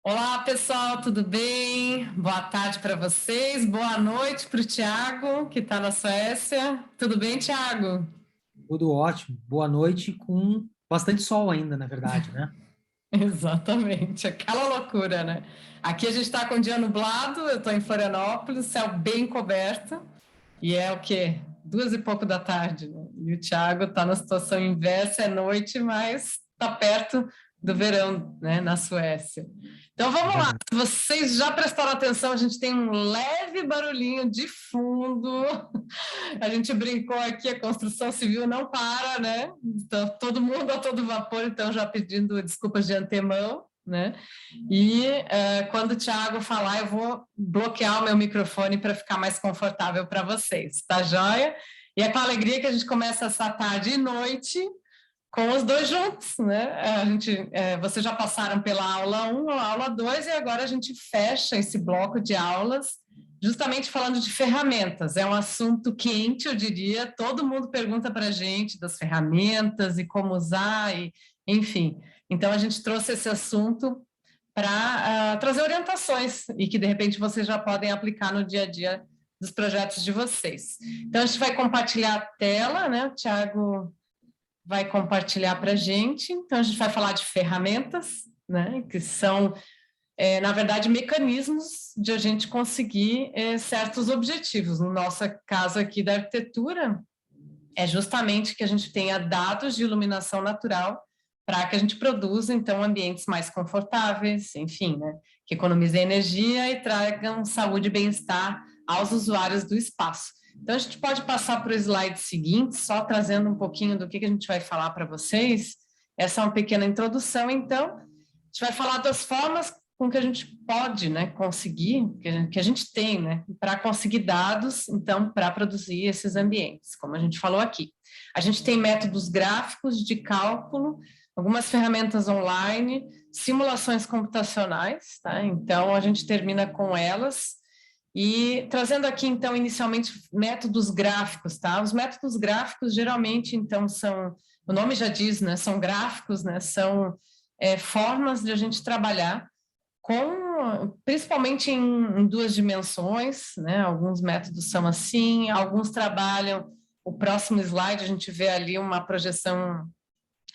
Olá, pessoal, tudo bem? Boa tarde para vocês, boa noite para o Tiago, que está na Suécia. Tudo bem, Tiago? Tudo ótimo. Boa noite com bastante sol ainda, na verdade, né? Exatamente, aquela loucura, né? Aqui a gente está com o dia nublado, eu estou em Florianópolis, céu bem coberto, e é o quê? 2 e pouco da tarde, né? E o Tiago está na situação inversa, é noite, mas está perto do verão, né, na Suécia. Então É vamos lá, verdade. se vocês já prestaram atenção, a gente tem um leve barulhinho de fundo. A gente brincou aqui, a construção civil não para, né? Então, todo mundo a todo vapor, então já pedindo desculpas de antemão, né? E quando o Thiago falar, eu vou bloquear o meu microfone para ficar mais confortável para vocês, tá joia? E é com alegria que a gente começa essa tarde e noite com os dois juntos, né? Vocês já passaram pela aula 1 ou aula 2 e agora a gente fecha esse bloco de aulas justamente falando de ferramentas. É um assunto quente, eu diria. Todo mundo pergunta para a gente das ferramentas e como usar, enfim. Então a gente trouxe esse assunto para trazer orientações e que de repente vocês já podem aplicar no dia a dia dos projetos de vocês. Então a gente vai compartilhar a tela, né? O Thiago vai compartilhar para a gente. Então, a gente vai falar de ferramentas, né, que são, na verdade, mecanismos de a gente conseguir certos objetivos. No nosso caso aqui da arquitetura, é justamente que a gente tenha dados de iluminação natural para que a gente produza, então, ambientes mais confortáveis, enfim, né, que economizem energia e tragam saúde e bem-estar aos usuários do espaço. Então, a gente pode passar para o slide seguinte, só trazendo um pouquinho do que a gente vai falar para vocês. Essa é uma pequena introdução, então. A gente vai falar das formas com que a gente pode, né, conseguir, que a gente tem, né, para conseguir dados, então, para produzir esses ambientes, como a gente falou aqui. A gente tem métodos gráficos de cálculo, algumas ferramentas online, simulações computacionais, tá? Então, a gente termina com elas. E trazendo aqui, então, inicialmente, métodos gráficos, tá? Os métodos gráficos, geralmente, então, o nome já diz, né? São gráficos, né? São formas de a gente trabalhar principalmente em 2 dimensões, né? Alguns métodos são assim, alguns trabalham, o próximo slide, a gente vê ali uma projeção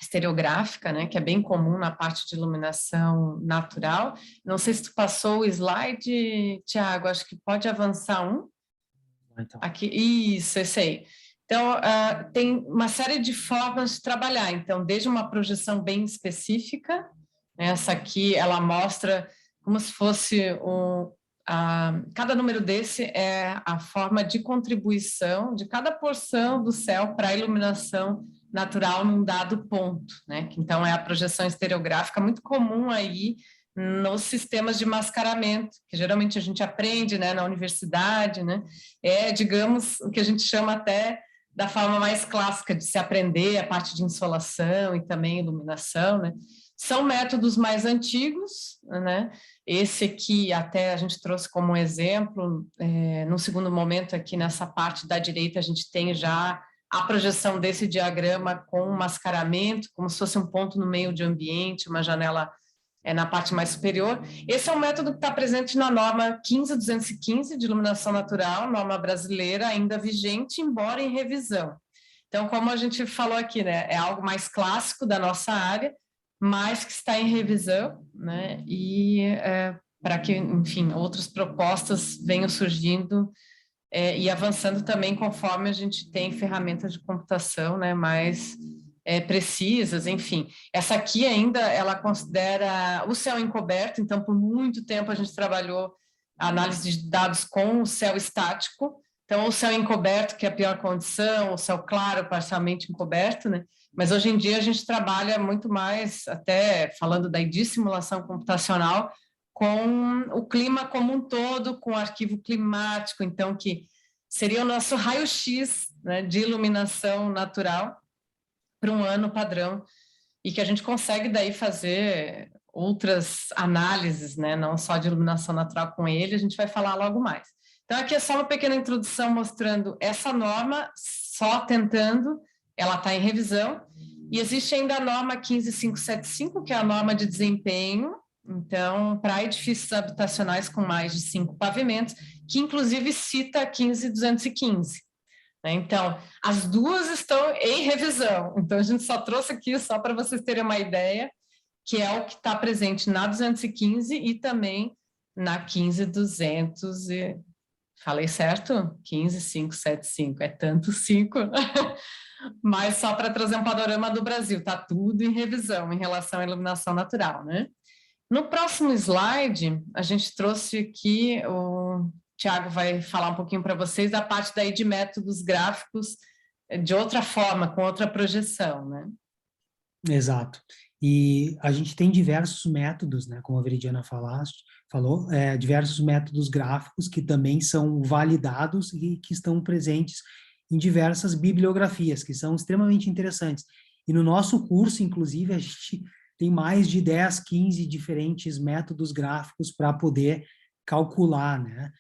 estereográfica, né, que é bem comum na parte de iluminação natural. Não sei se tu passou o slide, Tiago, acho que pode avançar um. Então, Aqui, isso, esse aí. Então, tem uma série de formas de trabalhar. Então, desde uma projeção bem específica, essa aqui, ela mostra como se fosse cada número desse é a forma de contribuição de cada porção do céu para a iluminação natural num dado ponto, né? Então, é a projeção estereográfica muito comum aí nos sistemas de mascaramento, que geralmente a gente aprende, né, na universidade, né? Digamos, o que a gente chama até da forma mais clássica de se aprender, a parte de insolação e também iluminação, né? São métodos mais antigos, né? Esse aqui até a gente trouxe como um exemplo, no segundo momento aqui nessa parte da direita a gente tem já a projeção desse diagrama com um mascaramento, como se fosse um ponto no meio de ambiente, uma janela na parte mais superior. Esse é um método que está presente na norma 15215 de iluminação natural, norma brasileira, ainda vigente, embora em revisão. Então, como a gente falou aqui, né, é algo mais clássico da nossa área, mas que está em revisão, né, e para que, enfim, outras propostas venham surgindo e avançando também conforme a gente tem ferramentas de computação, né, mais precisas, enfim. Essa aqui ainda, ela considera o céu encoberto, então por muito tempo a gente trabalhou a análise de dados com o céu estático, então o céu encoberto, que é a pior condição, o céu claro, parcialmente encoberto, né? Mas hoje em dia a gente trabalha muito mais, até falando daí de simulação computacional, com o clima como um todo, com o arquivo climático, então que seria o nosso raio-x, né, de iluminação natural para um ano padrão, e que a gente consegue daí fazer outras análises, né, não só de iluminação natural com ele, a gente vai falar logo mais. Então aqui é só uma pequena introdução mostrando essa norma, só tentando, ela está em revisão, e existe ainda a norma 15575, que é a norma de desempenho, Então, para edifícios habitacionais com mais de 5 pavimentos, que inclusive cita a 15215. Né? Então, as duas estão em revisão. Então, a gente só trouxe aqui só para vocês terem uma ideia, que é o que está presente na 215 e também na 15200. Falei certo? 15575, é tanto 5. Mas só para trazer um panorama do Brasil, está tudo em revisão em relação à iluminação natural, né? No próximo slide, a gente trouxe aqui, o Tiago vai falar um pouquinho para vocês da parte daí de métodos gráficos de outra forma, com outra projeção, né? Exato. E a gente tem diversos métodos, né, como a Veridiana falou, diversos métodos gráficos que também são validados e que estão presentes em diversas bibliografias, que são extremamente interessantes. E no nosso curso, inclusive, a gente tem mais de 10, 15 diferentes métodos gráficos para poder calcular, né,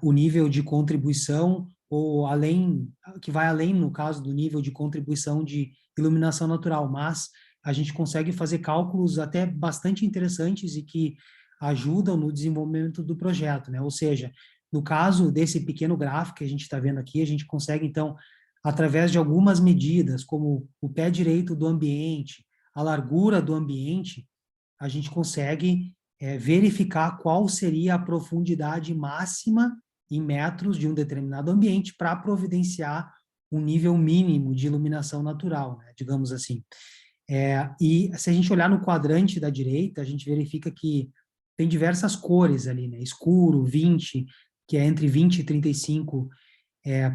o nível de contribuição, ou além, que vai além, no caso, do nível de contribuição de iluminação natural, mas a gente consegue fazer cálculos até bastante interessantes e que ajudam no desenvolvimento do projeto, né? Ou seja, no caso desse pequeno gráfico que a gente está vendo aqui, a gente consegue, então, através de algumas medidas, como o pé direito do ambiente, a largura do ambiente, a gente consegue verificar qual seria a profundidade máxima em metros de um determinado ambiente para providenciar um nível mínimo de iluminação natural, né, digamos assim. E se a gente olhar no quadrante da direita, a gente verifica que tem diversas cores ali, né? Escuro, 20, que é entre 20 e 35%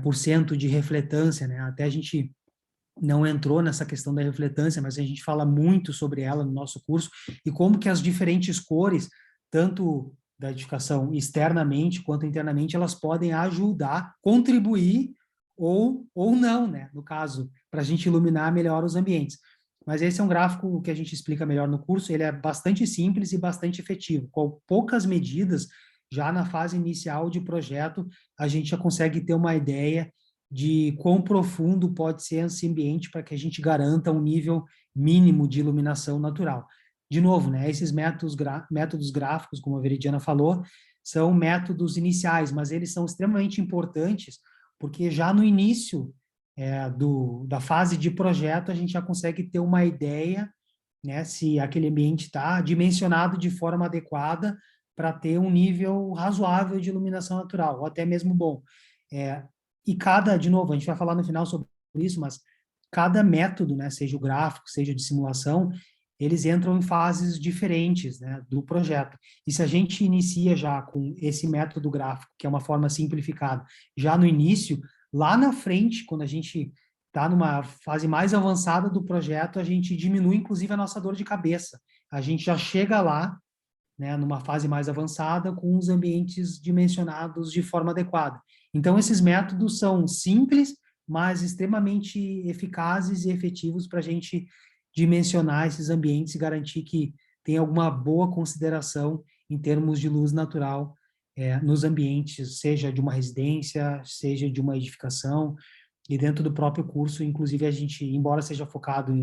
por cento de refletância, né? Até a gente não entrou nessa questão da refletância, mas a gente fala muito sobre ela no nosso curso, e como que as diferentes cores, tanto da edificação externamente quanto internamente, elas podem ajudar, contribuir ou não, né? No caso, para a gente iluminar melhor os ambientes. Mas esse é um gráfico que a gente explica melhor no curso, ele é bastante simples e bastante efetivo. Com poucas medidas, já na fase inicial de projeto, a gente já consegue ter uma ideia de quão profundo pode ser esse ambiente para que a gente garanta um nível mínimo de iluminação natural. De novo, né, esses métodos gráficos, como a Veridiana falou, são métodos iniciais, mas eles são extremamente importantes, porque já no início da fase de projeto, a gente já consegue ter uma ideia, né, se aquele ambiente está dimensionado de forma adequada para ter um nível razoável de iluminação natural, ou até mesmo bom. E de novo, a gente vai falar no final sobre isso, mas cada método, né, seja o gráfico, seja de simulação, eles entram em fases diferentes, né, do projeto. E se a gente inicia já com esse método gráfico, que é uma forma simplificada, já no início, lá na frente, quando a gente está numa fase mais avançada do projeto, a gente diminui, inclusive, a nossa dor de cabeça. A gente já chega lá, né, numa fase mais avançada, com os ambientes dimensionados de forma adequada. Então, esses métodos são simples, mas extremamente eficazes e efetivos para a gente dimensionar esses ambientes e garantir que tem alguma boa consideração em termos de luz natural nos ambientes, seja de uma residência, seja de uma edificação, e dentro do próprio curso, inclusive, a gente, embora seja focado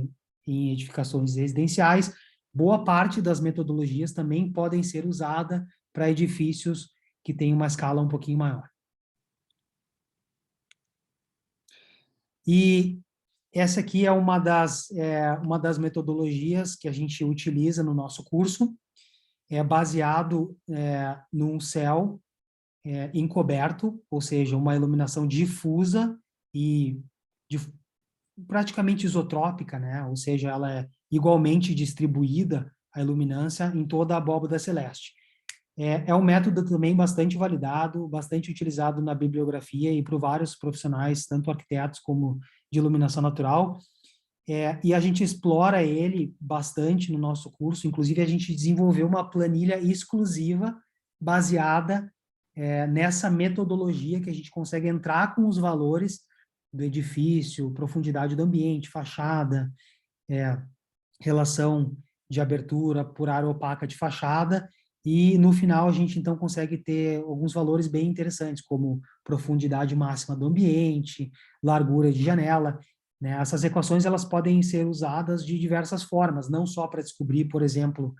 em edificações residenciais, boa parte das metodologias também podem ser usadas para edifícios que têm uma escala um pouquinho maior. E essa aqui é uma das metodologias que a gente utiliza no nosso curso, baseado num céu encoberto, ou seja, uma iluminação difusa e praticamente isotrópica, né? Ou seja, ela é igualmente distribuída, a iluminância, em toda a abóbada celeste. É um método também bastante validado, bastante utilizado na bibliografia e por vários profissionais, tanto arquitetos como de iluminação natural, e a gente explora ele bastante no nosso curso. Inclusive, a gente desenvolveu uma planilha exclusiva baseada nessa metodologia, que a gente consegue entrar com os valores do edifício, profundidade do ambiente, fachada, relação de abertura por área opaca de fachada, e no final a gente então consegue ter alguns valores bem interessantes, como profundidade máxima do ambiente, largura de janela, né? Essas equações elas podem ser usadas de diversas formas, não só para descobrir, por exemplo,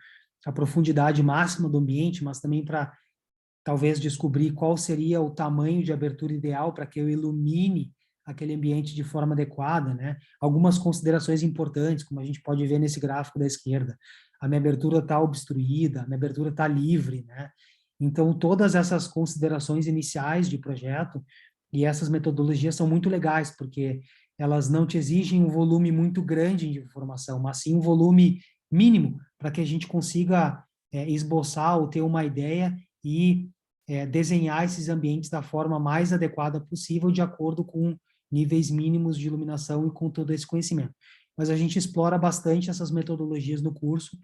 a profundidade máxima do ambiente, mas também para talvez descobrir qual seria o tamanho de abertura ideal para que eu ilumine aquele ambiente de forma adequada, né? Algumas considerações importantes, como a gente pode ver nesse gráfico da esquerda. A minha abertura está obstruída, a minha abertura está livre, né? Então, todas essas considerações iniciais de projeto e essas metodologias são muito legais, porque elas não te exigem um volume muito grande de informação, mas sim um volume mínimo para que a gente consiga esboçar ou ter uma ideia e desenhar esses ambientes da forma mais adequada possível, de acordo com níveis mínimos de iluminação e com todo esse conhecimento. Mas a gente explora bastante essas metodologias no curso,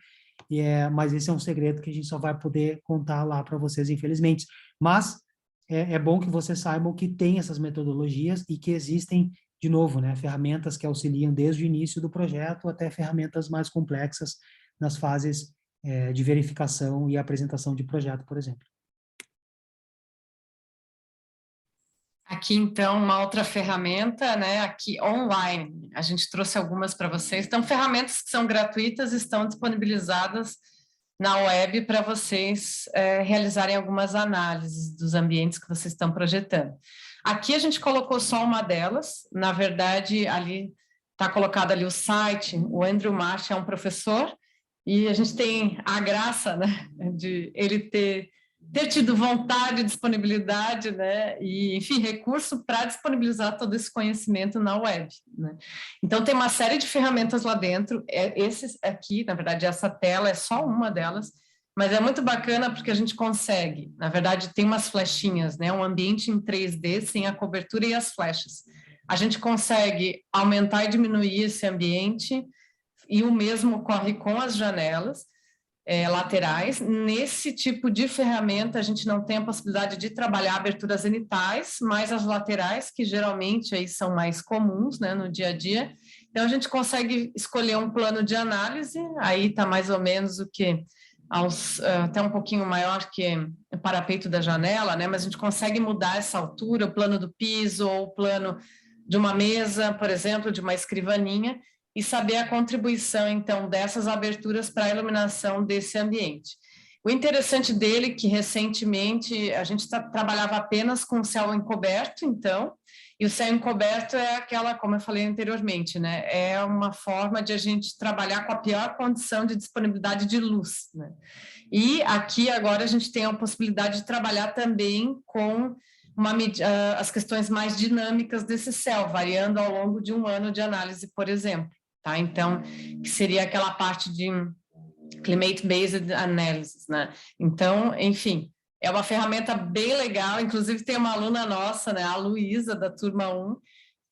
mas esse é um segredo que a gente só vai poder contar lá para vocês, infelizmente. Mas é bom que vocês saibam que tem essas metodologias e que existem, de novo, né, ferramentas que auxiliam desde o início do projeto até ferramentas mais complexas nas fases de verificação e apresentação de projeto, por exemplo. Aqui, então, uma outra ferramenta, né, aqui online. A gente trouxe algumas para vocês. Então, ferramentas que são gratuitas estão disponibilizadas na web para vocês realizarem algumas análises dos ambientes que vocês estão projetando. Aqui a gente colocou só uma delas. Na verdade, ali está colocado ali o site. O Andrew Marsh é um professor e a gente tem a graça, né, de ele ter tido vontade, disponibilidade, né, e, enfim, recurso para disponibilizar todo esse conhecimento na web, né. Então, tem uma série de ferramentas lá dentro, esses aqui, na verdade, essa tela é só uma delas, mas é muito bacana porque a gente consegue, na verdade, tem umas flechinhas, né, um ambiente em 3D sem a cobertura e as flechas. A gente consegue aumentar e diminuir esse ambiente, e o mesmo ocorre com as janelas, laterais. Nesse tipo de ferramenta, a gente não tem a possibilidade de trabalhar aberturas zenitais, mas as laterais, que geralmente aí são mais comuns, né, no dia a dia. Então, a gente consegue escolher um plano de análise, aí está mais ou menos o que até um pouquinho maior que o parapeito da janela, né, mas a gente consegue mudar essa altura, o plano do piso ou o plano de uma mesa, por exemplo, de uma escrivaninha, e saber a contribuição, então, dessas aberturas para a iluminação desse ambiente. O interessante dele é que, recentemente, a gente trabalhava apenas com céu encoberto, então, e o céu encoberto é aquela, como eu falei anteriormente, né, é uma forma de a gente trabalhar com a pior condição de disponibilidade de luz, né? E aqui, agora, a gente tem a possibilidade de trabalhar também com as questões mais dinâmicas desse céu, variando ao longo de um ano de análise, por exemplo. Tá? Então, que seria aquela parte de Climate-Based Analysis, né? Então, enfim, é uma ferramenta bem legal, inclusive tem uma aluna nossa, né, a Luísa, da turma 1,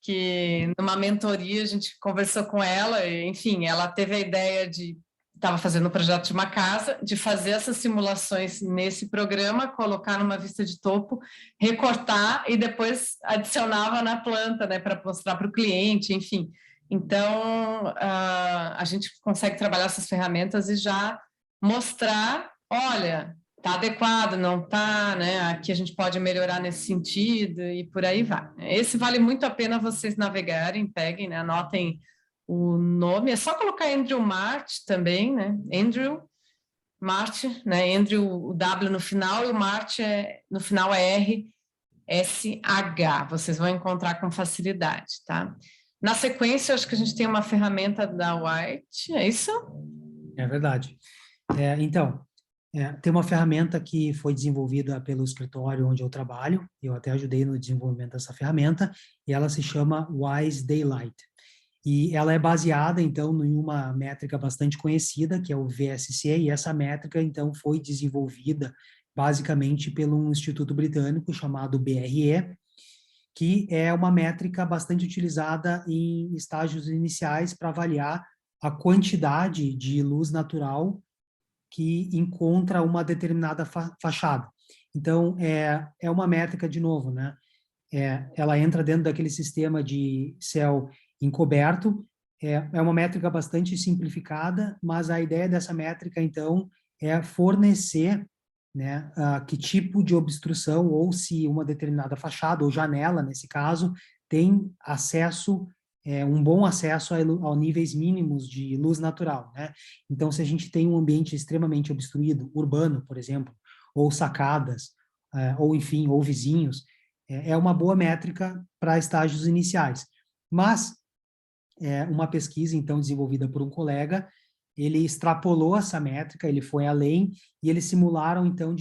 que numa mentoria a gente conversou com ela, e, enfim, ela teve a ideia de, estava fazendo um projeto de uma casa, de fazer essas simulações nesse programa, colocar numa vista de topo, recortar e depois adicionava na planta, né, para mostrar para o cliente, enfim. Então, a gente consegue trabalhar essas ferramentas e já mostrar, olha, está adequado, não está, né? Aqui a gente pode melhorar nesse sentido e por aí vai. Esse vale muito a pena vocês navegarem, peguem, né? Anotem o nome, é só colocar Andrew Marsh também, né? Andrew Marsh, né? Andrew, o W no final, e o Marsh no final é R-S-H, vocês vão encontrar com facilidade, tá? Na sequência, acho que a gente tem uma ferramenta da White, é isso? É verdade. Então, tem uma ferramenta que foi desenvolvida pelo escritório onde eu trabalho, eu até ajudei no desenvolvimento dessa ferramenta, e ela se chama Wise Daylight. E ela é baseada, então, em uma métrica bastante conhecida, que é o VSC, e essa métrica, então, foi desenvolvida basicamente pelo instituto britânico chamado BRE, que é uma métrica bastante utilizada em estágios iniciais para avaliar a quantidade de luz natural que encontra uma determinada fachada. Então, é uma métrica, de novo, né? Ela entra dentro daquele sistema de céu encoberto, é uma métrica bastante simplificada, mas a ideia dessa métrica, então, é fornecer, né, que tipo de obstrução, ou se uma determinada fachada, ou janela, nesse caso, tem acesso um bom acesso a níveis mínimos de luz natural, né? Então, se a gente tem um ambiente extremamente obstruído, urbano, por exemplo, ou sacadas, ou enfim, ou vizinhos, é uma boa métrica para estágios iniciais. Mas, uma pesquisa, então, desenvolvida por um colega, ele extrapolou essa métrica, ele foi além, e eles simularam, então,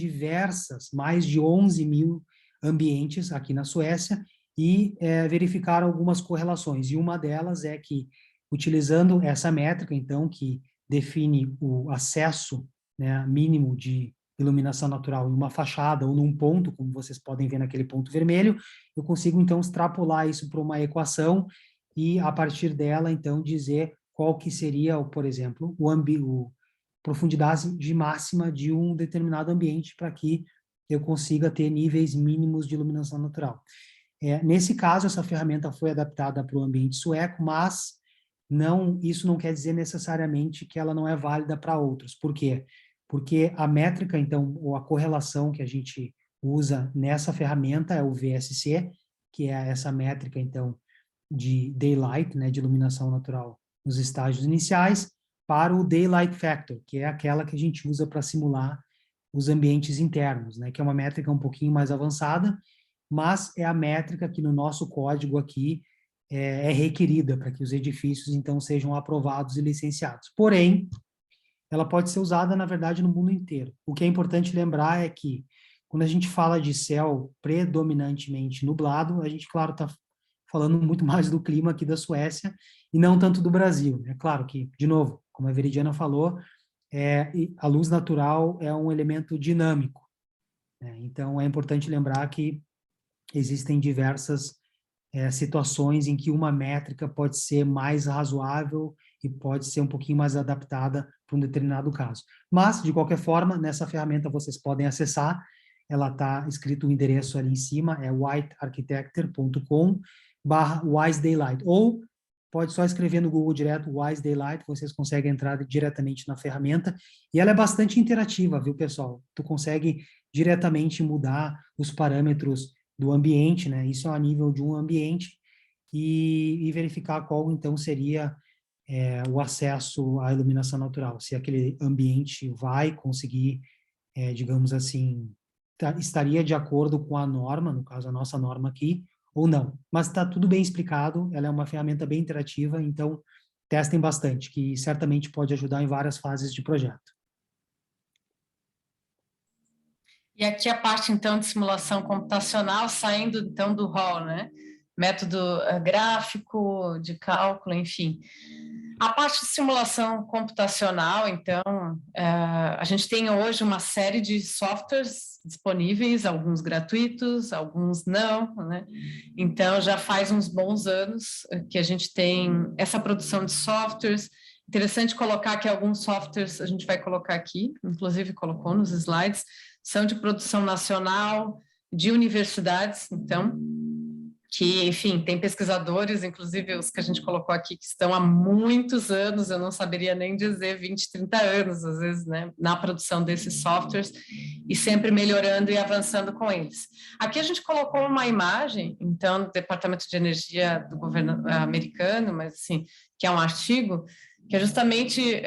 mais de 11 mil ambientes aqui na Suécia, e verificaram algumas correlações. E uma delas é que, utilizando essa métrica, então, que define o acesso, né, mínimo de iluminação natural em uma fachada ou num ponto, como vocês podem ver naquele ponto vermelho, eu consigo, então, extrapolar isso para uma equação e, a partir dela, então, dizer qual que seria, por exemplo, o profundidade máxima de um determinado ambiente para que eu consiga ter níveis mínimos de iluminação natural. Nesse caso, essa ferramenta foi adaptada para o ambiente sueco, mas isso não quer dizer necessariamente que ela não é válida para outros. Por quê? Porque a métrica, então, ou a correlação que a gente usa nessa ferramenta é o VSC, que é essa métrica, então, de daylight, né, de iluminação natural nos estágios iniciais, para o daylight factor, que é aquela que a gente usa para simular os ambientes internos, né, que é uma métrica um pouquinho mais avançada, mas é a métrica que no nosso código aqui é requerida para que os edifícios, então, sejam aprovados e licenciados. Porém, ela pode ser usada, na verdade, no mundo inteiro. O que é importante lembrar é que, quando a gente fala de céu predominantemente nublado, a gente, claro, está falando muito mais do clima aqui da Suécia e não tanto do Brasil. É claro que, de novo, como a Veridiana falou, a luz natural é um elemento dinâmico, né? Então, é importante lembrar que existem diversas situações em que uma métrica pode ser mais razoável e pode ser um pouquinho mais adaptada para um determinado caso. Mas, de qualquer forma, nessa ferramenta vocês podem acessar, ela está escrito o endereço ali em cima, é whitearchitecture.com/wise daylight, ou pode só escrever no Google direto Wise Daylight, vocês conseguem entrar diretamente na ferramenta, e ela é bastante interativa, viu, pessoal? Tu consegue diretamente mudar os parâmetros do ambiente, né? Isso é a nível de um ambiente, e verificar qual, então, seria o acesso à iluminação natural, se aquele ambiente vai conseguir, digamos assim, estaria de acordo com a norma, no caso a nossa norma aqui, ou não. Mas está tudo bem explicado, ela é uma ferramenta bem interativa, então testem bastante, que certamente pode ajudar em várias fases de projeto. E aqui a parte, então, de simulação computacional, saindo, então, do RAW, né? Método gráfico, de cálculo, enfim. A parte de simulação computacional, então, a gente tem hoje uma série de softwares disponíveis, alguns gratuitos, alguns não, né? Então, já faz uns bons anos que a gente tem essa produção de softwares. Interessante colocar que alguns softwares, a gente vai colocar aqui, inclusive colocou nos slides, são de produção nacional, de universidades, então, que, enfim, tem pesquisadores, inclusive os que a gente colocou aqui, que estão há muitos anos, eu não saberia nem dizer 20, 30 anos, às vezes, né, na produção desses softwares, e sempre melhorando e avançando com eles. Aqui a gente colocou uma imagem, então, do Departamento de Energia do governo americano, mas, assim, que é um artigo, que é justamente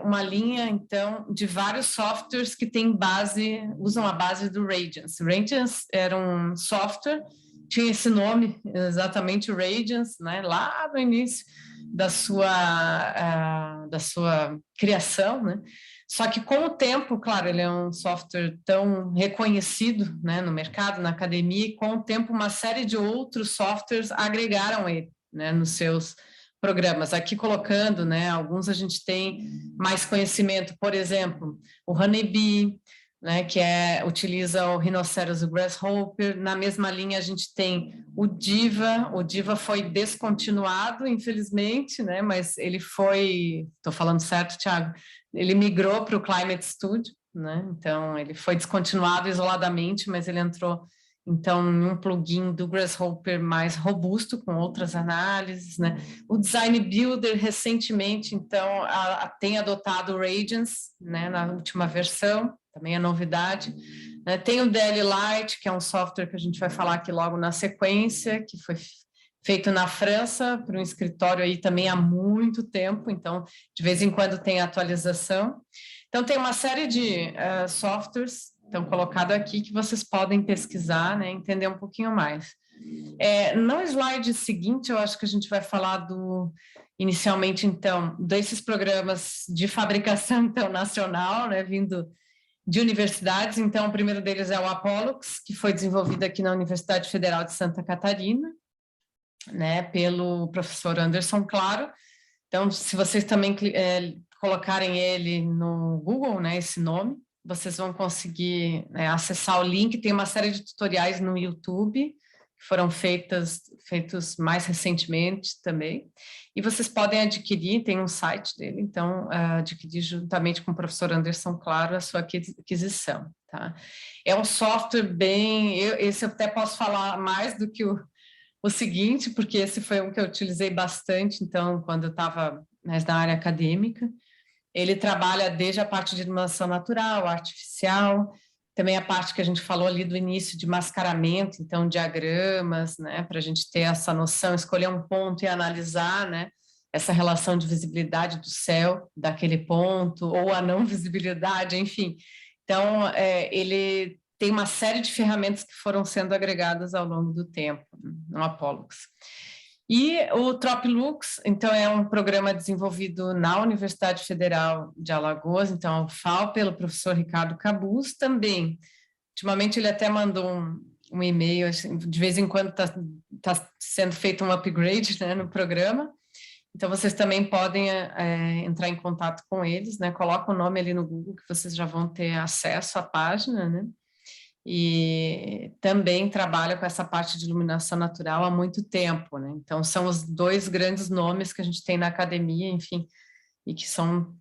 uma linha, então, de vários softwares que usam a base do Radiance. Radiance era um software, tinha esse nome, exatamente, Radiance, né, lá no início da sua criação, né? Só que com o tempo, claro, ele é um software tão reconhecido, né, no mercado, na academia, e com o tempo uma série de outros softwares agregaram ele, né, nos seus programas. Aqui colocando, né, alguns a gente tem mais conhecimento, por exemplo, o Honeybee, né, que utiliza o Rhinoceros e o Grasshopper. Na mesma linha a gente tem o Diva foi descontinuado, infelizmente, né, mas ele foi, estou falando certo, Thiago? Ele migrou para o Climate Studio, né, então ele foi descontinuado isoladamente, mas ele entrou então em um plugin do Grasshopper mais robusto, com outras análises, né. O Design Builder recentemente, então, tem adotado o Radiance, né, na última versão, também é novidade. Tem o DL Lite, que é um software que a gente vai falar aqui logo na sequência, que foi feito na França, para um escritório aí também há muito tempo, então, de vez em quando tem atualização. Então, tem uma série de softwares, estão colocados aqui, que vocês podem pesquisar, né, entender um pouquinho mais. No slide seguinte, eu acho que a gente vai falar inicialmente, então, desses programas de fabricação, então, nacional, né, vindo de universidades. Então, o primeiro deles é o Apollox, que foi desenvolvido aqui na Universidade Federal de Santa Catarina, né, pelo professor Anderson Claro. Então, se vocês também colocarem ele no Google, né, esse nome, vocês vão conseguir, né, acessar o link. Tem uma série de tutoriais no YouTube, que foram feitos mais recentemente também, e vocês podem adquirir, tem um site dele, então, adquirir juntamente com o professor Anderson Claro a sua aquisição, tá? É um software esse eu até posso falar mais do que o seguinte, porque esse foi um que eu utilizei bastante, então, quando eu estava mais na área acadêmica. Ele trabalha desde a parte de iluminação natural, artificial, também a parte que a gente falou ali do início de mascaramento, então diagramas, né, para a gente ter essa noção, escolher um ponto e analisar, né, essa relação de visibilidade do céu daquele ponto, ou a não visibilidade, enfim. Então, ele tem uma série de ferramentas que foram sendo agregadas ao longo do tempo no Apollox. E o Tropilux, então, é um programa desenvolvido na Universidade Federal de Alagoas, então, o FAO, pelo professor Ricardo Cabuz, também. Ultimamente, ele até mandou um e-mail, assim, de vez em quando está sendo feito um upgrade, né, no programa. Então, vocês também podem entrar em contato com eles, né? Coloca o nome ali no Google, que vocês já vão ter acesso à página, né? E também trabalha com essa parte de iluminação natural há muito tempo, né? Então, são os dois grandes nomes que a gente tem na academia, enfim, e que são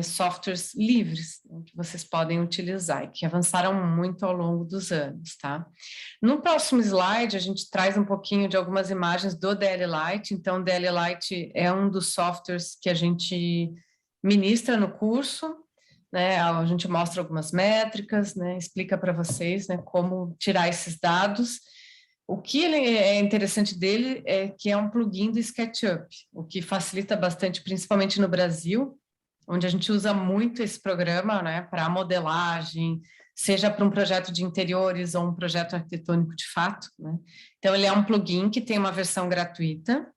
softwares livres, né, que vocês podem utilizar e que avançaram muito ao longo dos anos, tá? No próximo slide, a gente traz um pouquinho de algumas imagens do DL Lite. Então, o DL Lite é um dos softwares que a gente ministra no curso, né? A gente mostra algumas métricas, né? Explica para vocês, né, como tirar esses dados. O que é interessante dele é que é um plugin do SketchUp, o que facilita bastante, principalmente no Brasil, onde a gente usa muito esse programa, né, para modelagem, seja para um projeto de interiores ou um projeto arquitetônico de fato, né? Então, ele é um plugin que tem uma versão gratuita,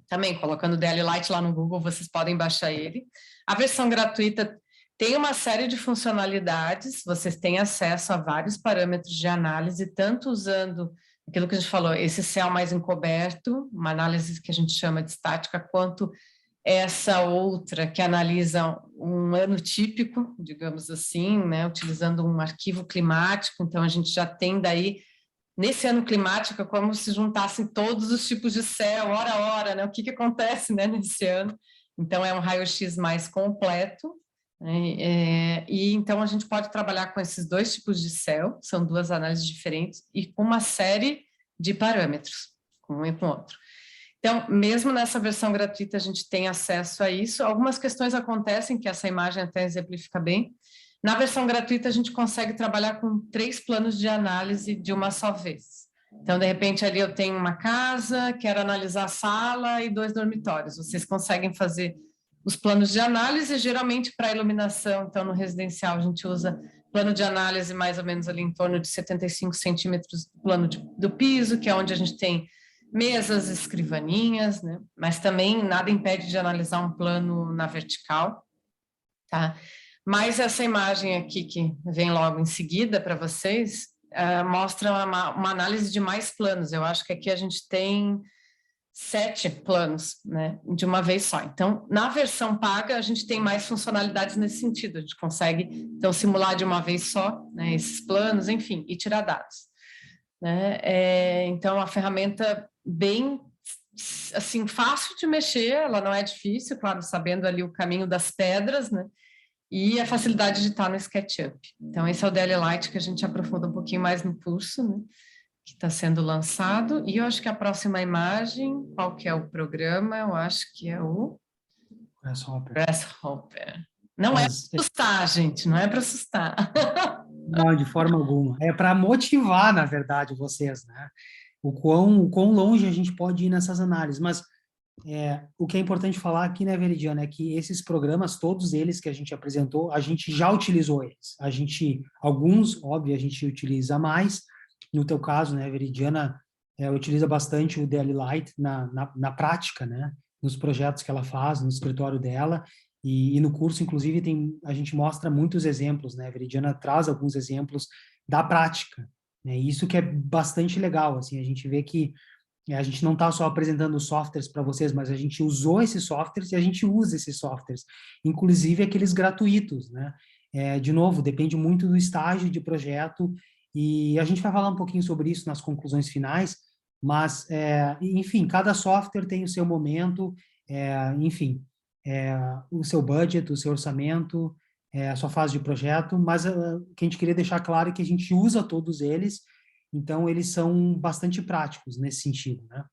também colocando o DL Lite lá no Google, vocês podem baixar ele. A versão gratuita tem uma série de funcionalidades, vocês têm acesso a vários parâmetros de análise, tanto usando aquilo que a gente falou, esse céu mais encoberto, uma análise que a gente chama de estática, quanto essa outra que analisa um ano típico, digamos assim, né, utilizando um arquivo climático. Então, a gente já tem daí, nesse ano climático, como se juntassem todos os tipos de céu, hora a hora, né, o que acontece, né, nesse ano. Então, é um raio-x mais completo, né, e então a gente pode trabalhar com esses dois tipos de céu, são duas análises diferentes, e com uma série de parâmetros, com um e com o outro. Então, mesmo nessa versão gratuita, a gente tem acesso a isso. Algumas questões acontecem, que essa imagem até exemplifica bem. Na versão gratuita, a gente consegue trabalhar com 3 planos de análise de uma só vez. Então, de repente, ali eu tenho uma casa, quero analisar a sala e 2 dormitórios. Vocês conseguem fazer os planos de análise, geralmente para iluminação. Então, no residencial, a gente usa plano de análise mais ou menos ali em torno de 75 centímetros do plano do piso, que é onde a gente tem mesas, escrivaninhas, né? Mas também nada impede de analisar um plano na vertical, tá? Mas essa imagem aqui, que vem logo em seguida para vocês, mostra uma análise de mais planos. Eu acho que aqui a gente tem 7 planos, né, de uma vez só. Então, na versão paga, a gente tem mais funcionalidades nesse sentido. A gente consegue, então, simular de uma vez só, né, esses planos, enfim, e tirar dados, né? Então, a ferramenta bem, assim, fácil de mexer, ela não é difícil, claro, sabendo ali o caminho das pedras, né? E a facilidade de estar no SketchUp. Então, esse é o DL Lite que a gente aprofunda um pouquinho mais no curso, né, que está sendo lançado. E eu acho que a próxima imagem, qual que é o programa? Eu acho que é o Grasshopper. Não é para assustar, gente, não é para assustar. Não, de forma alguma. É para motivar, na verdade, vocês, né? o quão longe a gente pode ir nessas análises. Mas o que é importante falar aqui, né, Veridiana, é que esses programas, todos eles que a gente apresentou, a gente já utilizou eles. Alguns, óbvio, a gente utiliza mais. No teu caso, né, Veridiana, utiliza bastante o DL Lite na prática, né, nos projetos que ela faz, no escritório dela. E no curso, inclusive, a gente mostra muitos exemplos, né? A Veridiana traz alguns exemplos da prática, né? Isso que é bastante legal, assim, a gente vê que a gente não está só apresentando softwares para vocês, mas a gente usou esses softwares e a gente usa esses softwares, inclusive aqueles gratuitos, né? De novo, depende muito do estágio de projeto e a gente vai falar um pouquinho sobre isso nas conclusões finais, mas, enfim, cada software tem o seu momento, enfim, o seu budget, o seu orçamento, a sua fase de projeto, mas o que a gente queria deixar claro é que a gente usa todos eles, então eles são bastante práticos nesse sentido, né?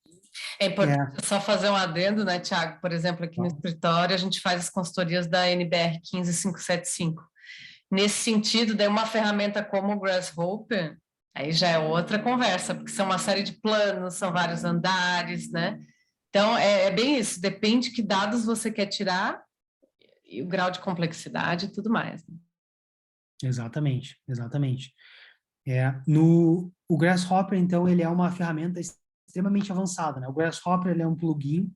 É importante só fazer um adendo, né, Tiago? Por exemplo, aqui no Então, escritório, a gente faz as consultorias da NBR 15575. Nesse sentido, daí uma ferramenta como o Grasshopper, aí já é outra conversa, porque são uma série de planos, são vários andares, né? Então, é bem isso, depende que dados você quer tirar e o grau de complexidade e tudo mais. Né? exatamente, exatamente. O Grasshopper, então, ele é uma ferramenta extremamente avançada, né? O Grasshopper, ele é um plugin,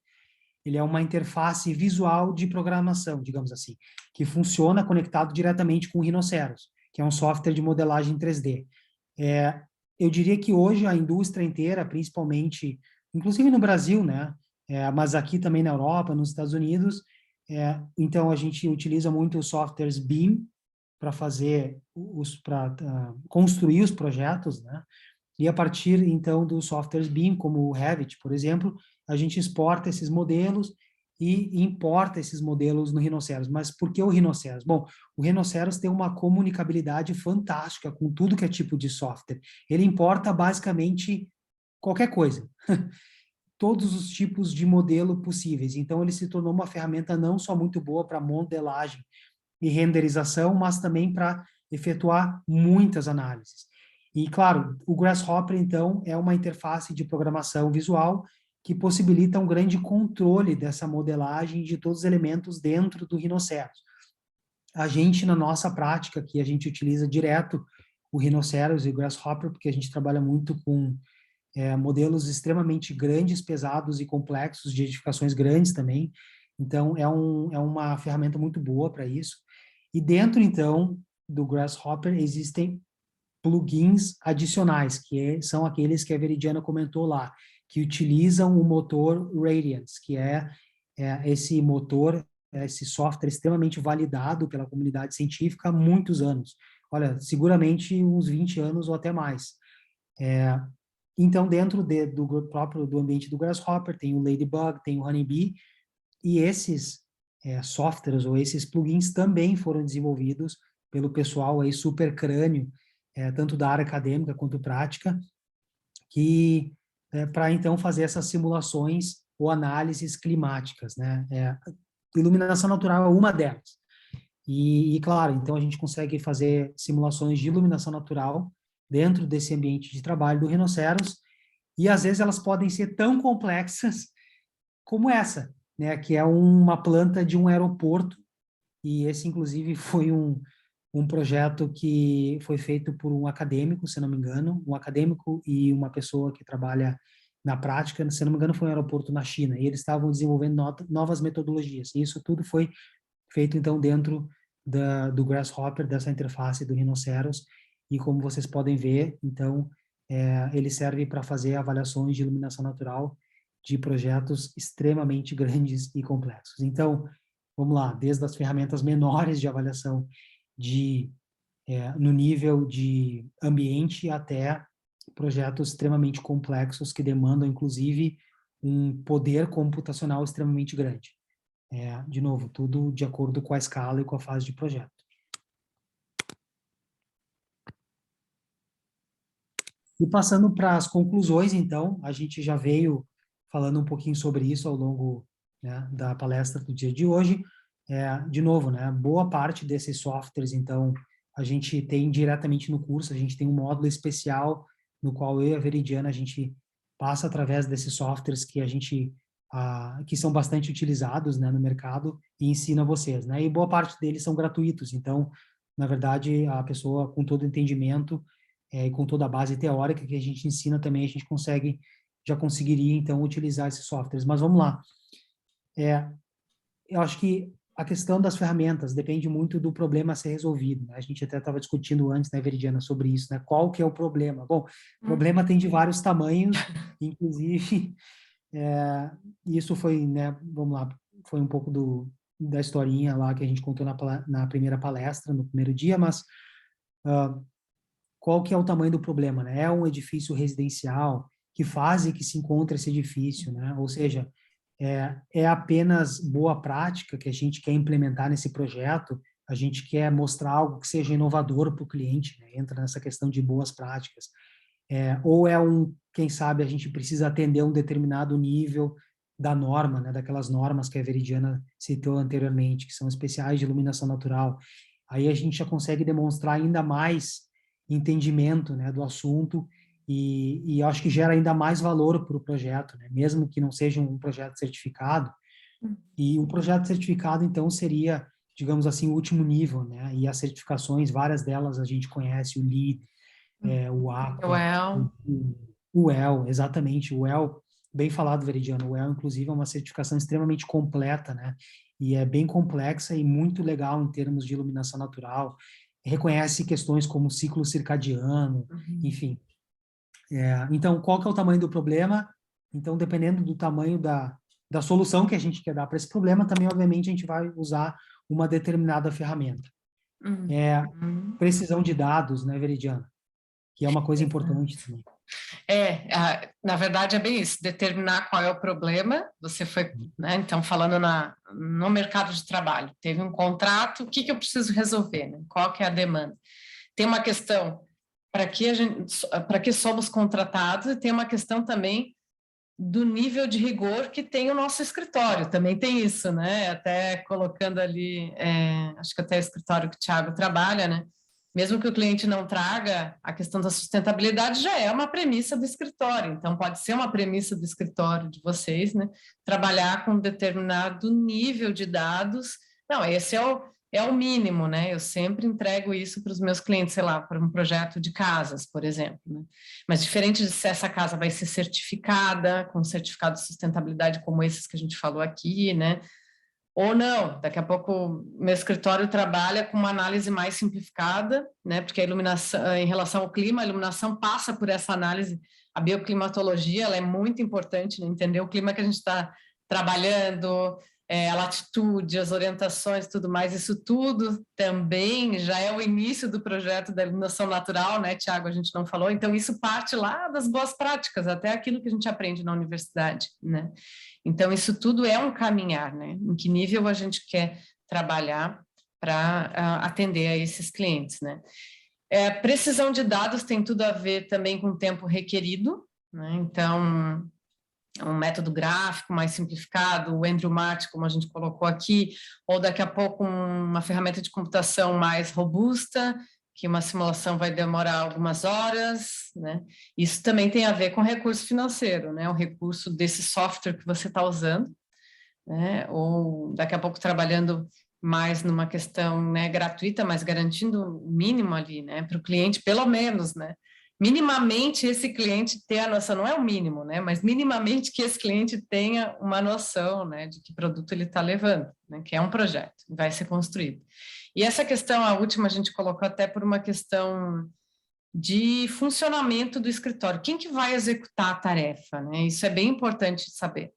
ele é uma interface visual de programação, digamos assim, que funciona conectado diretamente com o Rhinoceros, que é um software de modelagem 3D. Eu diria que hoje a indústria inteira, principalmente, inclusive no Brasil, né? Mas aqui também na Europa, nos Estados Unidos, então a gente utiliza muito os softwares BIM para para construir os projetos, né? E a partir então dos softwares BIM, como o Revit, por exemplo, a gente exporta esses modelos e importa esses modelos no Rhinoceros. Mas por que o Rhinoceros? Bom, o Rhinoceros tem uma comunicabilidade fantástica com tudo que é tipo de software. Ele importa basicamente qualquer coisa, todos os tipos de modelo possíveis. Então ele se tornou uma ferramenta não só muito boa para modelagem e renderização, mas também para efetuar muitas análises. E, claro, o Grasshopper, então, é uma interface de programação visual que possibilita um grande controle dessa modelagem de todos os elementos dentro do Rhinoceros. A gente, na nossa prática, que a gente utiliza direto o Rhinoceros e o Grasshopper, porque a gente trabalha muito com modelos extremamente grandes, pesados e complexos, de edificações grandes também. Então, é uma ferramenta muito boa para isso. E dentro, então, do Grasshopper existem plugins adicionais, são aqueles que a Veridiana comentou lá, que utilizam o motor Radiance, que esse motor, esse software extremamente validado pela comunidade científica há muitos anos. Olha, seguramente uns 20 anos ou até mais. Então, dentro do ambiente do Grasshopper, tem o Ladybug, tem o Honeybee, e esses softwares ou esses plugins também foram desenvolvidos pelo pessoal aí super crânio, tanto da área acadêmica quanto prática, que para então fazer essas simulações ou análises climáticas, né? Iluminação natural é uma delas. Claro, então a gente consegue fazer simulações de iluminação natural dentro desse ambiente de trabalho do Rhinoceros, e às vezes elas podem ser tão complexas como essa, né, que é uma planta de um aeroporto, e esse, inclusive, foi um projeto que foi feito por um acadêmico, se não me engano, um acadêmico e uma pessoa que trabalha na prática, se não me engano, foi um aeroporto na China, e eles estavam desenvolvendo novas metodologias, e isso tudo foi feito, então, dentro do Grasshopper, dessa interface do Rhinoceros, e como vocês podem ver, então, ele serve para fazer avaliações de iluminação natural de projetos extremamente grandes e complexos. Então, vamos lá, desde as ferramentas menores de avaliação no nível de ambiente até projetos extremamente complexos que demandam, inclusive, um poder computacional extremamente grande. De novo, tudo de acordo com a escala e com a fase de projeto. E passando para as conclusões, então, a gente já veio falando um pouquinho sobre isso ao longo, né, da palestra do dia de hoje. De novo, né, boa parte desses softwares, então, a gente tem diretamente no curso, a gente tem um módulo especial no qual eu e a Veridiana, a gente passa através desses softwares que que são bastante utilizados, né, no mercado e ensina vocês, né? E boa parte deles são gratuitos, então, na verdade, a pessoa com todo o entendimento e com toda a base teórica que a gente ensina também, a gente já conseguiria, então, utilizar esses softwares. Mas vamos lá. Eu acho que a questão das ferramentas depende muito do problema a ser resolvido, né? A gente até estava discutindo antes, né, Veridiana, sobre isso, né? Qual que é o problema? Bom, o problema tem de vários tamanhos, inclusive, isso foi, né, vamos lá, foi um pouco da historinha lá que a gente contou na primeira palestra, no primeiro dia, mas qual que é o tamanho do problema, né? É um edifício residencial? Que fase que se encontra esse edifício, né? Ou seja, é apenas boa prática que a gente quer implementar nesse projeto, a gente quer mostrar algo que seja inovador para o cliente, né? Entra nessa questão de boas práticas. Ou quem sabe a gente precisa atender um determinado nível da norma, né? Daquelas normas que a Veridiana citou anteriormente, que são especiais de iluminação natural. Aí a gente já consegue demonstrar ainda mais entendimento, né, do assunto e acho que gera ainda mais valor para o projeto, né? Mesmo que não seja um projeto certificado. E o projeto certificado, então, seria, digamos assim, o último nível, né? E as certificações, várias delas a gente conhece, o LEED, o Aqua, o WELL, exatamente, o WELL, bem falado, Veridiano, o WELL, inclusive, é uma certificação extremamente completa, né? E é bem complexa e muito legal em termos de iluminação natural, reconhece questões como ciclo circadiano, enfim. Então, qual que é o tamanho do problema? Então, dependendo do tamanho da solução que a gente quer dar para esse problema, também, obviamente, a gente vai usar uma determinada ferramenta. Precisão de dados, né, Veridiana? Que é uma coisa importante também. Na verdade é bem isso, determinar qual é o problema. Você foi, né, então, falando no mercado de trabalho, teve um contrato, o que eu preciso resolver, né? Qual que é a demanda? Tem uma questão, para que somos contratados, e tem uma questão também do nível de rigor que tem o nosso escritório, também tem isso, né? Até colocando ali, acho que até o escritório que o Thiago trabalha, né? Mesmo que o cliente não traga, a questão da sustentabilidade já é uma premissa do escritório, então pode ser uma premissa do escritório de vocês, né? Trabalhar com um determinado nível de dados. Não, esse é o mínimo, né? Eu sempre entrego isso para os meus clientes, sei lá, para um projeto de casas, por exemplo, né? Mas diferente de se essa casa vai ser certificada, com certificado de sustentabilidade como esses que a gente falou aqui, né? Ou não, daqui a pouco meu escritório trabalha com uma análise mais simplificada, né? Porque a iluminação, em relação ao clima, a iluminação passa por essa análise, a bioclimatologia, ela é muito importante, né? Entender o clima que a gente está trabalhando, a latitude, as orientações, tudo mais, isso tudo também já é o início do projeto da iluminação natural, né, Tiago? A gente não falou, então isso parte lá das boas práticas, até aquilo que a gente aprende na universidade, né? Então, isso tudo é um caminhar, né? Em que nível a gente quer trabalhar para atender a esses clientes, né? Precisão de dados tem tudo a ver também com o tempo requerido, né? Então, um método gráfico mais simplificado, o Andrew Mart, como a gente colocou aqui, ou daqui a pouco uma ferramenta de computação mais robusta, que uma simulação vai demorar algumas horas, né? Isso também tem a ver com recurso financeiro, né? O recurso desse software que você está usando, né? Ou daqui a pouco trabalhando mais numa questão, né, gratuita, mas garantindo o mínimo ali, né, para o cliente, pelo menos, né? Minimamente esse cliente ter a noção, não é o mínimo, né? Mas minimamente que esse cliente tenha uma noção, né, de que produto ele está levando, né? Que é um projeto, vai ser construído. E essa questão, a última, a gente colocou até por uma questão de funcionamento do escritório. Quem que vai executar a tarefa, né? Isso é bem importante saber.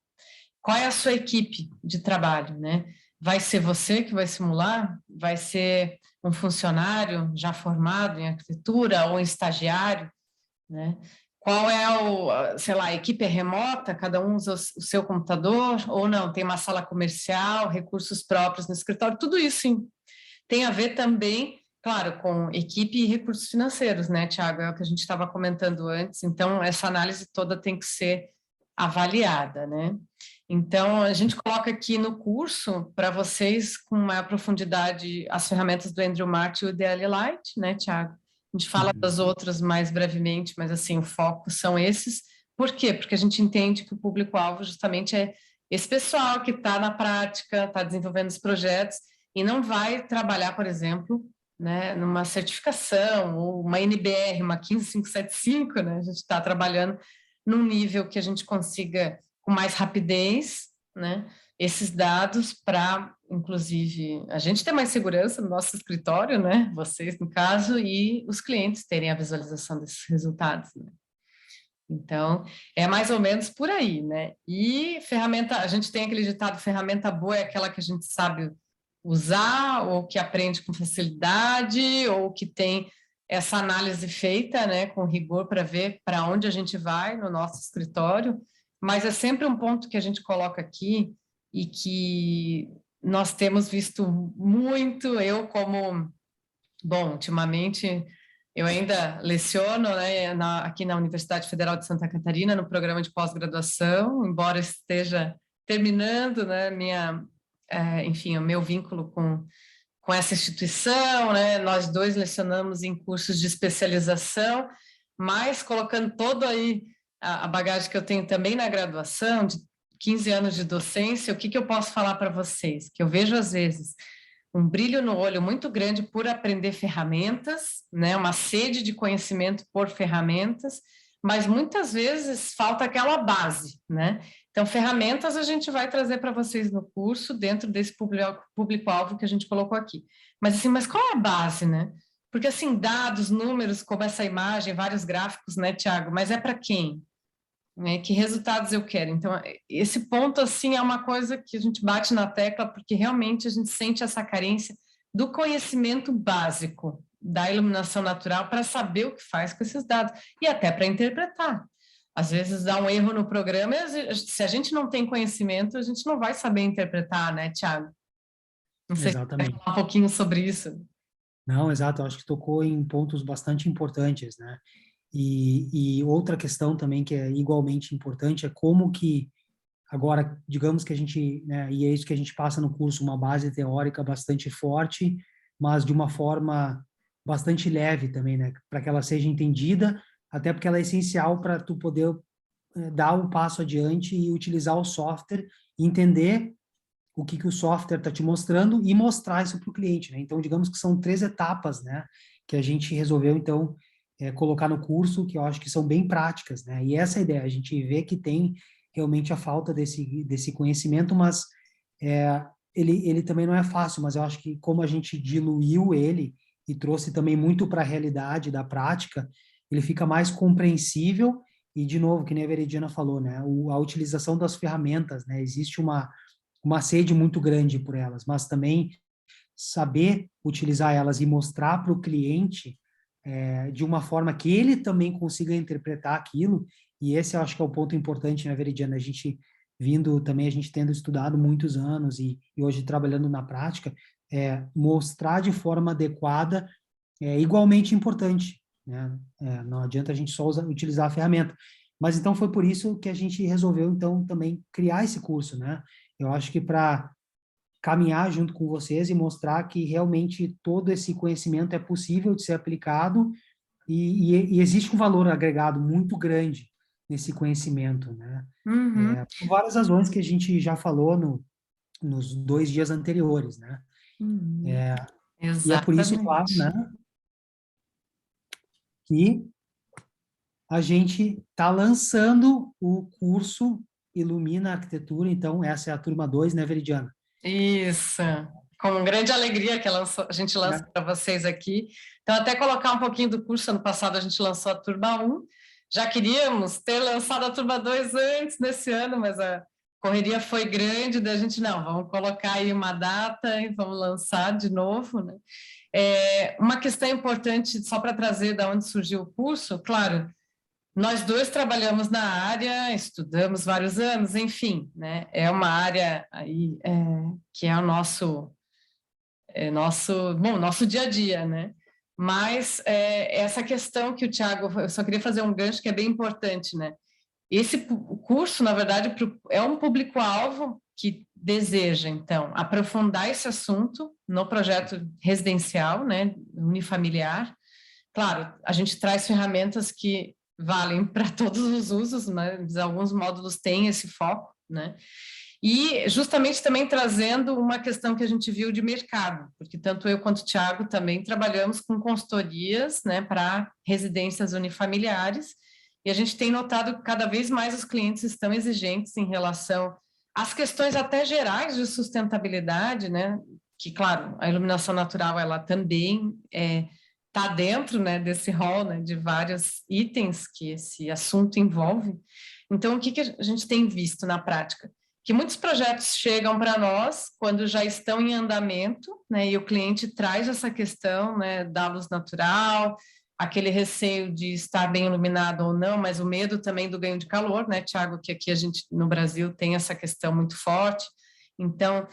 Qual é a sua equipe de trabalho, né? Vai ser você que vai simular? Vai ser um funcionário já formado em arquitetura ou um estagiário, né? Qual é sei lá, a equipe é remota, cada um usa o seu computador, ou não, tem uma sala comercial, recursos próprios no escritório, tudo isso sim, tem a ver também, claro, com equipe e recursos financeiros, né, Tiago? É o que a gente estava comentando antes, então essa análise toda tem que ser avaliada, né? Então, a gente coloca aqui no curso, para vocês, com maior profundidade, as ferramentas do Andrew Mart e o DL Light, né, Tiago? A gente fala das outras mais brevemente, mas, assim, o foco são esses, Por quê? Porque a gente entende que o público-alvo justamente é esse pessoal que está na prática, está desenvolvendo os projetos e não vai trabalhar, por exemplo, né, numa certificação, ou uma NBR, uma 15575, né, a gente está trabalhando num nível que a gente consiga, com mais rapidez, né, esses dados para, inclusive, a gente ter mais segurança no nosso escritório, né, vocês no caso, e os clientes terem a visualização desses resultados, né. Então, é mais ou menos por aí, né? E ferramenta, a gente tem aquele ditado, ferramenta boa é aquela que a gente sabe usar, ou que aprende com facilidade, ou que tem essa análise feita, né, com rigor para ver para onde a gente vai no nosso escritório, mas é sempre um ponto que a gente coloca aqui e que nós temos visto muito, eu como, bom, ultimamente eu ainda leciono, né, aqui na Universidade Federal de Santa Catarina, no programa de pós-graduação, embora esteja terminando, né, enfim, o meu vínculo com essa instituição, né, nós dois lecionamos em cursos de especialização, mas colocando todo aí a bagagem que eu tenho também na graduação, de 15 anos de docência, o que eu posso falar para vocês? Que eu vejo às vezes um brilho no olho muito grande por aprender ferramentas, né? Uma sede de conhecimento por ferramentas, mas muitas vezes falta aquela base, né? Então, ferramentas a gente vai trazer para vocês no curso, dentro desse público-alvo que a gente colocou aqui. Mas assim, mas qual é a base, né? Porque assim, dados, números, como essa imagem, vários gráficos, né, Tiago? Mas é para quem? Né, que resultados eu quero? Então, esse ponto, assim, é uma coisa que a gente bate na tecla, porque realmente a gente sente essa carência do conhecimento básico da iluminação natural para saber o que faz com esses dados e até para interpretar. Às vezes dá um erro no programa e se a gente não tem conhecimento, a gente não vai saber interpretar, né, Tiago? Não sei se você quer Exatamente. falar um pouquinho sobre isso. Não, exato, eu acho que tocou em pontos bastante importantes, né? E outra questão também que é igualmente importante é como que, agora, digamos que a gente, né, e é isso que a gente passa no curso, uma base teórica bastante forte, mas de uma forma bastante leve também, né? Para que ela seja entendida, até porque ela é essencial para tu poder dar um passo adiante e utilizar o software, entender o que o software está te mostrando e mostrar isso para o cliente, né? Então, digamos que são 3 etapas, né? Que a gente resolveu, então, colocar no curso, que eu acho que são bem práticas, né? E essa é a ideia, a gente vê que tem realmente a falta desse conhecimento, mas ele também não é fácil, mas eu acho que como a gente diluiu ele e trouxe também muito para a realidade da prática, ele fica mais compreensível e, de novo, que nem a Veridiana falou, né? A utilização das ferramentas, né? Existe uma sede muito grande por elas, mas também saber utilizar elas e mostrar para o cliente de uma forma que ele também consiga interpretar aquilo, e esse eu acho que é o ponto importante, né, Veridiana? A gente vindo também, a gente tendo estudado muitos anos e hoje trabalhando na prática, mostrar de forma adequada é igualmente importante, né? Não adianta a gente só utilizar a ferramenta. Mas então foi por isso que a gente resolveu então também criar esse curso, né? Eu acho que para caminhar junto com vocês e mostrar que realmente todo esse conhecimento é possível de ser aplicado e existe um valor agregado muito grande nesse conhecimento, né? Uhum. Por várias razões que a gente já falou nos 2 dias anteriores, né? Uhum. E é por isso, claro, Exatamente. né, que a gente está lançando o curso Ilumina a Arquitetura, então essa é a turma 2, né, Veridiana? Isso, com grande alegria que a gente lança Né? para vocês aqui. Então, até colocar um pouquinho do curso, ano passado a gente lançou a turma 1, já queríamos ter lançado a turma 2 antes desse ano, mas a correria foi grande, daí a gente, não, vamos colocar aí uma data e vamos lançar de novo, né? Uma questão importante, só para trazer de onde surgiu o curso, claro, nós dois trabalhamos na área, estudamos vários anos, enfim, né? É uma área aí que é o nosso dia a dia, né? Mas essa questão que o Tiago, eu só queria fazer um gancho que é bem importante, né? Esse curso, na verdade, é um público-alvo que deseja, então, aprofundar esse assunto no projeto residencial, né, unifamiliar. Claro, a gente traz ferramentas que valem para todos os usos, mas alguns módulos têm esse foco, né? E justamente também trazendo uma questão que a gente viu de mercado, porque tanto eu quanto o Thiago também trabalhamos com consultorias, né, para residências unifamiliares, e a gente tem notado que cada vez mais os clientes estão exigentes em relação às questões até gerais de sustentabilidade, né, que, claro, a iluminação natural, ela também está dentro, né, desse rol, né, de vários itens que esse assunto envolve. Então, o que a gente tem visto na prática? Que muitos projetos chegam para nós quando já estão em andamento, né, e o cliente traz essa questão, né, da luz natural, aquele receio de estar bem iluminado ou não, mas o medo também do ganho de calor, né, Thiago, que aqui a gente, no Brasil, tem essa questão muito forte. Então,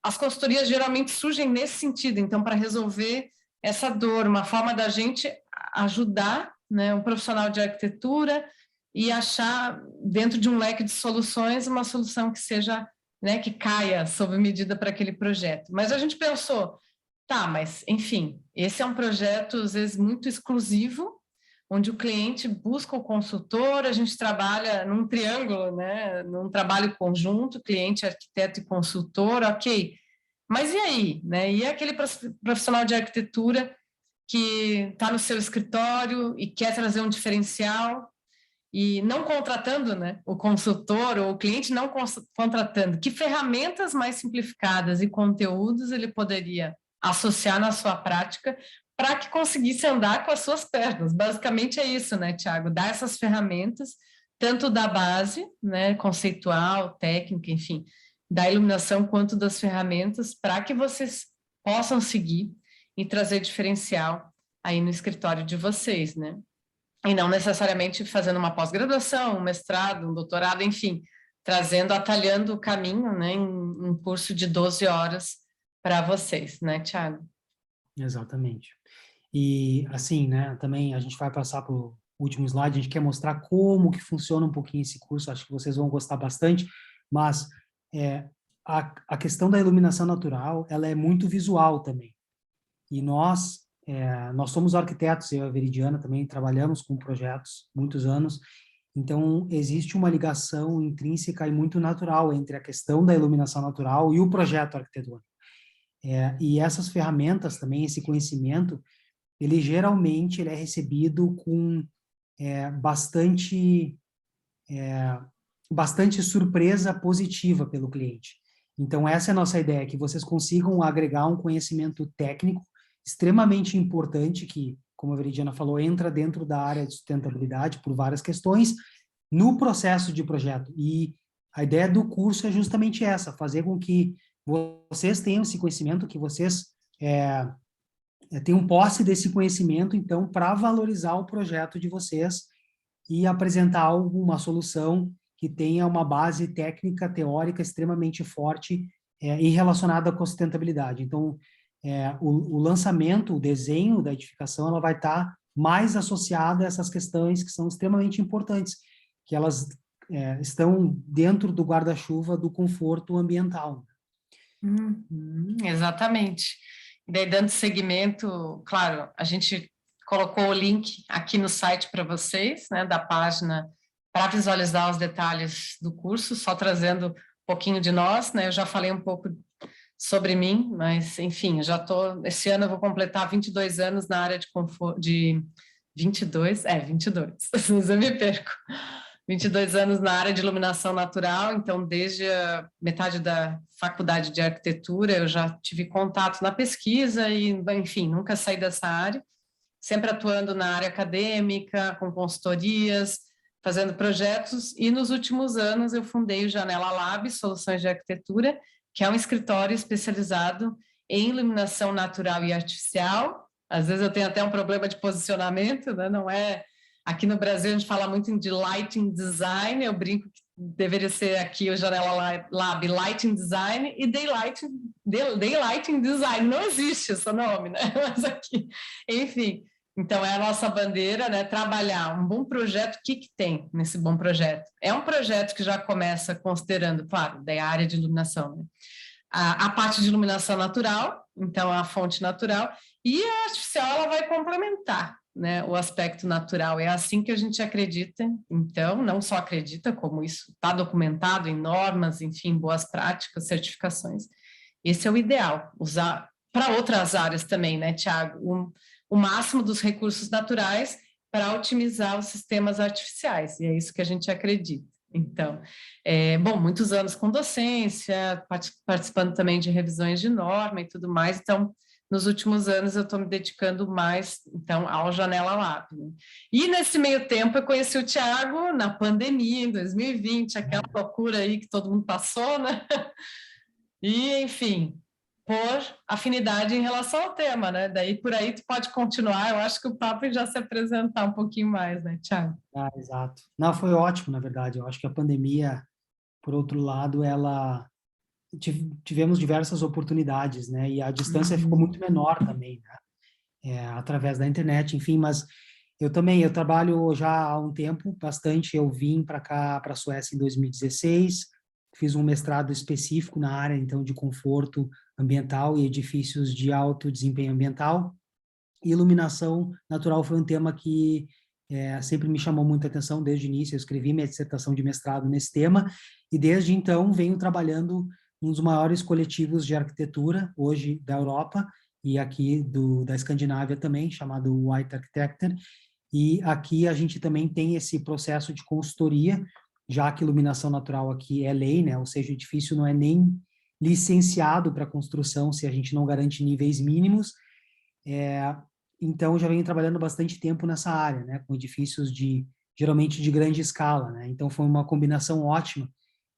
as consultorias geralmente surgem nesse sentido, então, para resolver essa dor, uma forma da gente ajudar, né, um profissional de arquitetura e achar, dentro de um leque de soluções, uma solução que seja, né, que caia sob medida para aquele projeto. Mas a gente pensou, tá, mas, enfim, esse é um projeto, às vezes, muito exclusivo, onde o cliente busca o consultor, a gente trabalha num triângulo, né, num trabalho conjunto, cliente, arquiteto e consultor, ok. Mas e aí, né? E aquele profissional de arquitetura que está no seu escritório e quer trazer um diferencial e não contratando, né, o consultor ou o cliente não contratando, que ferramentas mais simplificadas e conteúdos ele poderia associar na sua prática para que conseguisse andar com as suas pernas. Basicamente é isso, né, Thiago? Dar essas ferramentas, tanto da base, né, conceitual, técnica, enfim, da iluminação, quanto das ferramentas, para que vocês possam seguir e trazer diferencial aí no escritório de vocês, né? E não necessariamente fazendo uma pós-graduação, um mestrado, um doutorado, enfim, trazendo, atalhando o caminho, né, em um curso de 12 horas para vocês, né, Thiago? Exatamente. E, assim, né, também a gente vai passar para o último slide, a gente quer mostrar como que funciona um pouquinho esse curso, acho que vocês vão gostar bastante, mas a questão da iluminação natural, ela é muito visual também. E nós somos arquitetos, eu e a Veridiana também trabalhamos com projetos muitos anos, então existe uma ligação intrínseca e muito natural entre a questão da iluminação natural e o projeto arquitetônico. E essas ferramentas também, esse conhecimento, ele geralmente ele é recebido com bastante surpresa positiva pelo cliente. Então, essa é a nossa ideia, que vocês consigam agregar um conhecimento técnico extremamente importante, que, como a Veridiana falou, entra dentro da área de sustentabilidade por várias questões, no processo de projeto. E a ideia do curso é justamente essa, fazer com que vocês tenham esse conhecimento, que vocês tenham posse desse conhecimento, então, para valorizar o projeto de vocês e apresentar uma solução que tenha uma base técnica, teórica extremamente forte e relacionada com a sustentabilidade. Então, o lançamento, o desenho da edificação, ela vai estar mais associada a essas questões que são extremamente importantes, que elas estão dentro do guarda-chuva do conforto ambiental. Exatamente. E daí, dando seguimento, claro, a gente colocou o link aqui no site para vocês, né, da página, para visualizar os detalhes do curso, só trazendo um pouquinho de nós, né, eu já falei um pouco sobre mim, mas, enfim, esse ano eu vou completar 22 anos na área de conforto, 22, às vezes eu me perco, 22 anos na área de iluminação natural, então desde a metade da faculdade de arquitetura eu já tive contato na pesquisa e, enfim, nunca saí dessa área, sempre atuando na área acadêmica, com consultorias, fazendo projetos, e nos últimos anos eu fundei o Janela Lab, Soluções de Arquitetura, que é um escritório especializado em iluminação natural e artificial. Às vezes eu tenho até um problema de posicionamento, né? Não é... Aqui no Brasil a gente fala muito de lighting design, eu brinco que deveria ser aqui o Janela Lab Lighting Design e Daylighting Design, não existe esse nome, né? Mas aqui, enfim, então é a nossa bandeira, né? Trabalhar um bom projeto, o que tem nesse bom projeto? É um projeto que já começa considerando, claro, da área de iluminação, né? A parte de iluminação natural, então a fonte natural, E a artificial ela vai complementar, né, o aspecto natural. É assim que a gente acredita, então, não só acredita, como isso está documentado em normas, enfim, boas práticas, certificações. Esse é o ideal, usar para outras áreas também, né, Tiago? O máximo dos recursos naturais para otimizar os sistemas artificiais, e é isso que a gente acredita. Então, bom, muitos anos com docência, participando também de revisões de norma e tudo mais, então, nos últimos anos eu estou me dedicando mais, então, ao Janela Lab. Né? E nesse meio tempo eu conheci o Tiago na pandemia, em 2020, aquela loucura aí que todo mundo passou, né? E, enfim, por afinidade em relação ao tema, né? Daí por aí tu pode continuar, eu acho que o papo já se apresentar um pouquinho mais, né, Tiago? Ah, exato. Não, foi ótimo, na verdade. Eu acho que a pandemia, por outro lado, ela tivemos diversas oportunidades, né? E a distância ficou muito menor também, né? Através da internet, enfim, mas eu trabalho já há um tempo, bastante. Eu vim para cá, para a Suécia em 2016, fiz um mestrado específico na área, então, de conforto ambiental e edifícios de alto desempenho ambiental. E iluminação natural foi um tema que sempre me chamou muita atenção desde o início. Eu escrevi minha dissertação de mestrado nesse tema e desde então venho trabalhando num dos maiores coletivos de arquitetura hoje da Europa e aqui da Escandinávia também, chamado White Architecture. E aqui a gente também tem esse processo de consultoria, já que iluminação natural aqui é lei, né? Ou seja, o edifício não é nem licenciado para construção se a gente não garante níveis mínimos. Então, já venho trabalhando bastante tempo nessa área, né, com edifícios geralmente de grande escala, né? Então, foi uma combinação ótima.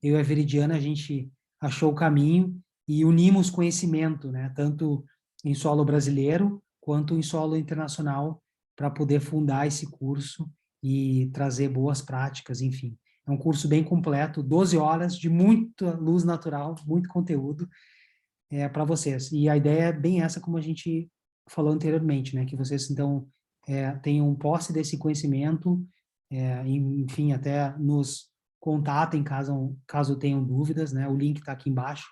Eu e a Veridiana, a gente achou o caminho e unimos conhecimento, né, tanto em solo brasileiro quanto em solo internacional, para poder fundar esse curso e trazer boas práticas, enfim. É um curso bem completo, 12 horas de muita luz natural, muito conteúdo para vocês. E a ideia é bem essa, como a gente falou anteriormente, né? Que vocês, então, tenham posse desse conhecimento, enfim, até nos contatem caso tenham dúvidas, né? O link está aqui embaixo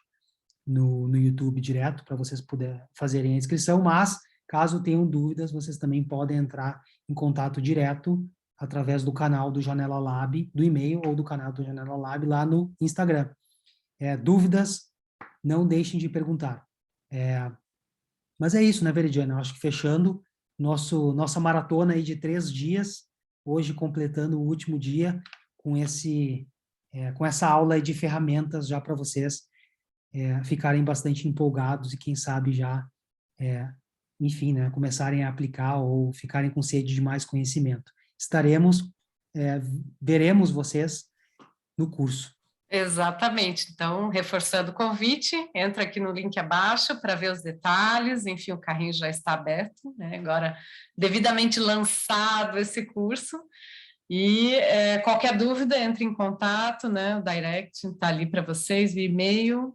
no YouTube direto para vocês poderem fazerem a inscrição, mas caso tenham dúvidas, vocês também podem entrar em contato direto através do canal do Janela Lab, do e-mail ou do canal do Janela Lab lá no Instagram. Dúvidas, não deixem de perguntar. Mas é isso, né, Veridiana? Eu acho que fechando nossa maratona aí de 3 dias, hoje completando o último dia com essa aula aí de ferramentas já para vocês ficarem bastante empolgados e quem sabe já, enfim, né, começarem a aplicar ou ficarem com sede de mais conhecimento. Veremos vocês no curso. Exatamente. Então, reforçando o convite, entra aqui no link abaixo para ver os detalhes. Enfim, o carrinho já está aberto, né? Agora, devidamente lançado esse curso. E qualquer dúvida, entre em contato, né? O direct está ali para vocês, via e-mail.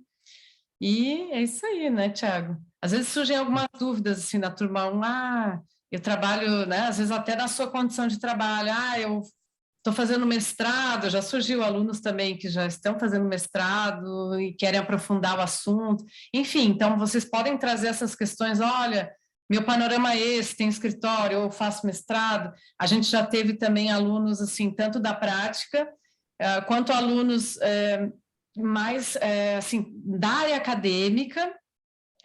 E é isso aí, né, Tiago? Às vezes surgem algumas dúvidas assim na turma 1, eu trabalho, né? Às vezes até na sua condição de trabalho, eu estou fazendo mestrado, já surgiu alunos também que já estão fazendo mestrado e querem aprofundar o assunto. Enfim, então vocês podem trazer essas questões, olha, meu panorama é esse, tem escritório, eu faço mestrado. A gente já teve também alunos, assim, tanto da prática, quanto alunos mais, assim, da área acadêmica,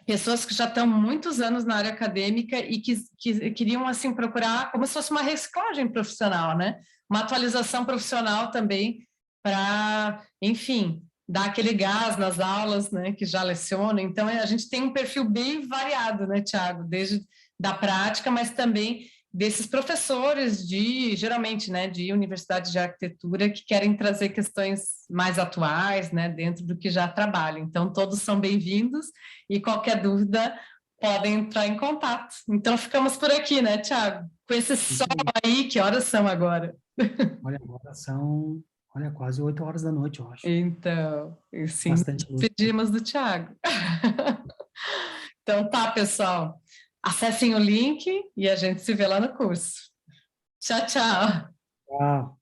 pessoas que já estão muitos anos na área acadêmica e que queriam, assim, procurar como se fosse uma reciclagem profissional, né? Uma atualização profissional também para, enfim, dar aquele gás nas aulas, né, que já lecionam. Então, a gente tem um perfil bem variado, né, Tiago? Desde da prática, mas também desses professores geralmente, né, de universidades de arquitetura que querem trazer questões mais atuais, né, dentro do que já trabalham. Então, todos são bem-vindos e qualquer dúvida podem entrar em contato. Então, ficamos por aqui, né, Tiago? Com esse sol aí, que horas são agora? Olha, agora são, quase 8 horas da noite, eu acho. Então, sim, Bastante luz. pedimos do Tiago. Então, tá, pessoal. Acessem o link e a gente se vê lá no curso. Tchau, tchau. Tchau.